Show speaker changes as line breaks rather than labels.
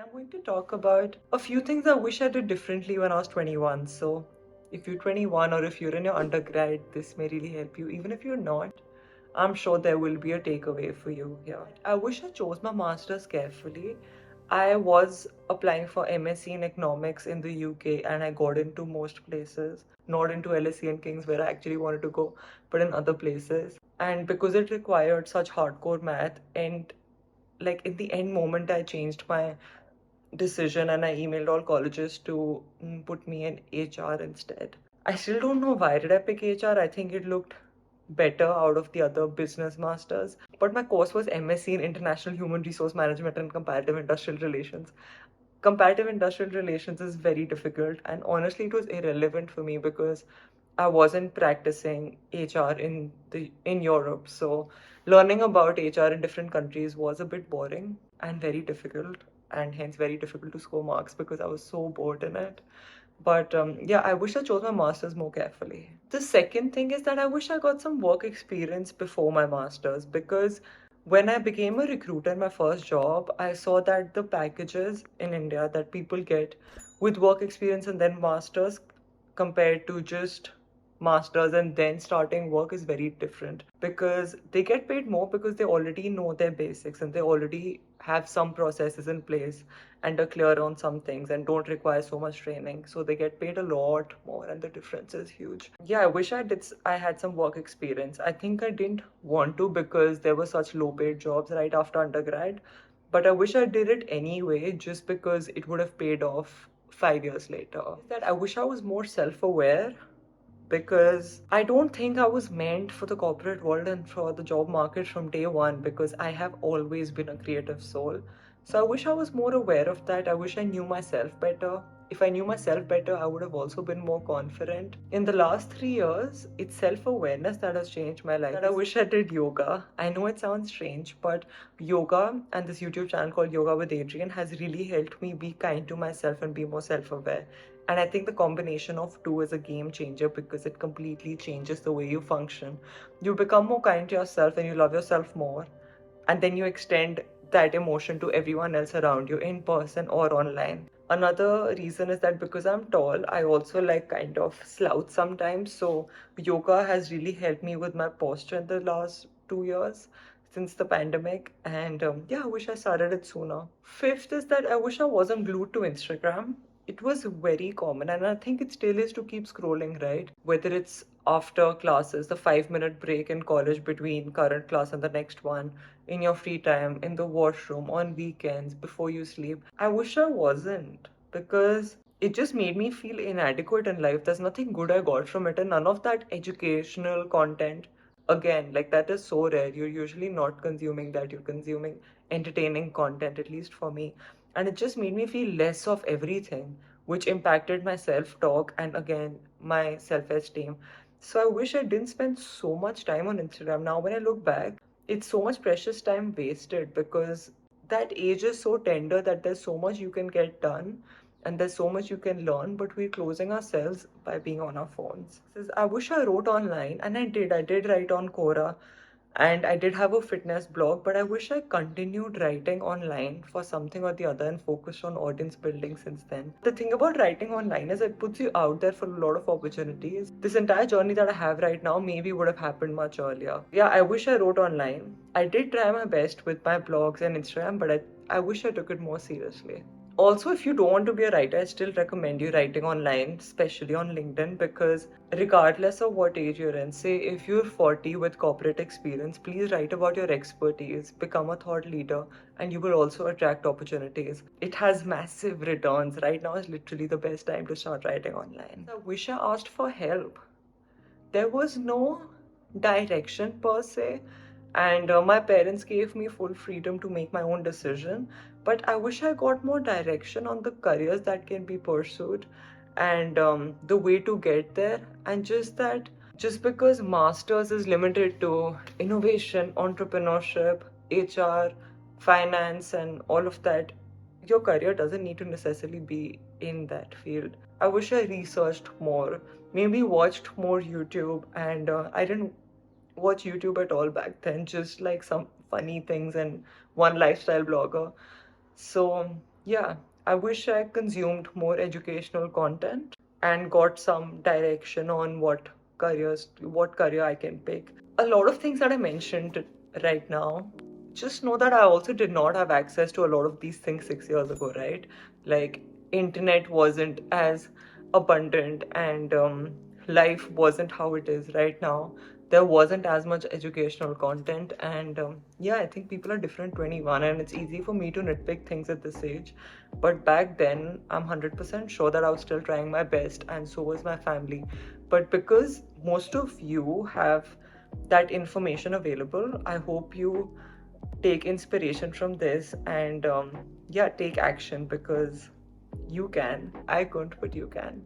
I'm going to talk about a few things I wish I did differently when I was 21. So, if you're 21 or if you're in your undergrad, this may really help you. Even if you're not, I'm sure there will be a takeaway for you here. I wish I chose my master's carefully. I was applying for MSc in economics in the UK and I got into most places, not into LSE and King's where I actually wanted to go, but in other places. And because it required such hardcore math, and like in the end moment, I changed my decision and I emailed all colleges to put me in HR instead. I still don't know why did I pick HR. I think it looked better out of the other business masters. But my course was MSc in International Human Resource Management and Comparative Industrial Relations. Comparative industrial relations is very difficult, and honestly it was irrelevant for me because I wasn't practicing HR in Europe. So learning about HR in different countries was a bit boring and very difficult, and hence very difficult to score marks because I was so bored in it. But yeah, I wish I chose my master's more carefully. The second thing is that I wish I got some work experience before my master's, because when I became a recruiter in my first job, I saw that the packages in India that people get with work experience and then masters compared to just masters and then starting work is very different, because they get paid more because they already know their basics and they already have some processes in place and are clear on some things and don't require so much training, so they get paid a lot more and the difference is huge. Yeah, I wish I had some work experience. I think I didn't want to because there were such low paid jobs right after undergrad, but I wish I did it anyway just because it would have paid off 5 years later. Is that I wish I was more self-aware, because I don't think I was meant for the corporate world and for the job market from day one, because I have always been a creative soul. So I wish I was more aware of that. I wish I knew myself better. If I knew myself better, I would have also been more confident. In the last 3 years, it's self-awareness that has changed my life. That I wish I did yoga. I know it sounds strange, but yoga and this YouTube channel called Yoga with Adrian has really helped me be kind to myself and be more self-aware. And I think the combination of two is a game changer because it completely changes the way you function. You become more kind to yourself and you love yourself more. And then you extend that emotion to everyone else around you in person or online. Another reason is that because I'm tall, I also like kind of slouch sometimes. So yoga has really helped me with my posture in the last 2 years since the pandemic. And yeah, I wish I started it sooner. Fifth is that I wish I wasn't glued to Instagram. It was very common, and I think it still is, to keep scrolling, right? Whether it's after classes, the 5 minute break in college between current class and the next one, in your free time, in the washroom, on weekends, before you sleep. I wish I wasn't, because it just made me feel inadequate in life. There's nothing good I got from it, and none of that educational content. Again, like that is so rare. You're usually not consuming that, you're consuming entertaining content, at least for me. And it just made me feel less of everything, which impacted my self-talk and again my self-esteem. So I wish I didn't spend so much time on Instagram. Now when I look back, it's so much precious time wasted, because that age is so tender that there's so much you can get done and there's so much you can learn, but we're closing ourselves by being on our phones. Says, I wish I wrote online, and I did write on Quora, and I did have a fitness blog, but I wish I continued writing online for something or the other and focused on audience building since then. The thing about writing online is it puts you out there for a lot of opportunities. This entire journey that I have right now maybe would have happened much earlier. Yeah, I wish I wrote online. I did try my best with my blogs and Instagram, but I wish I took it more seriously. Also, if you don't want to be a writer, I still recommend you writing online, especially on LinkedIn, because regardless of what age you're in, say if you're 40 with corporate experience, please write about your expertise, become a thought leader, and you will also attract opportunities. It has massive returns. Right now is literally the best time to start writing online. I wish I asked for help. There was no direction per se, and my parents gave me full freedom to make my own decision, but I wish I got more direction on the careers that can be pursued and the way to get there. And just that, just because masters is limited to innovation, entrepreneurship, HR, finance and all of that, your career doesn't need to necessarily be in that field. I wish I researched more, maybe watched more YouTube, and I didn't watch YouTube at all back then, just like some funny things and one lifestyle blogger. So Yeah, I wish I consumed more educational content and got some direction on what career I can pick. A lot of things that I mentioned right now, just know that I also did not have access to a lot of these things 6 years ago, right? Like, internet wasn't as abundant, and life wasn't how it is right now. There wasn't as much educational content, and yeah, I think people are different 21, and it's easy for me to nitpick things at this age. But back then, I'm 100% sure that I was still trying my best, and so was my family. But because most of you have that information available, I hope you take inspiration from this, and yeah, take action, because you can. I couldn't, but you can.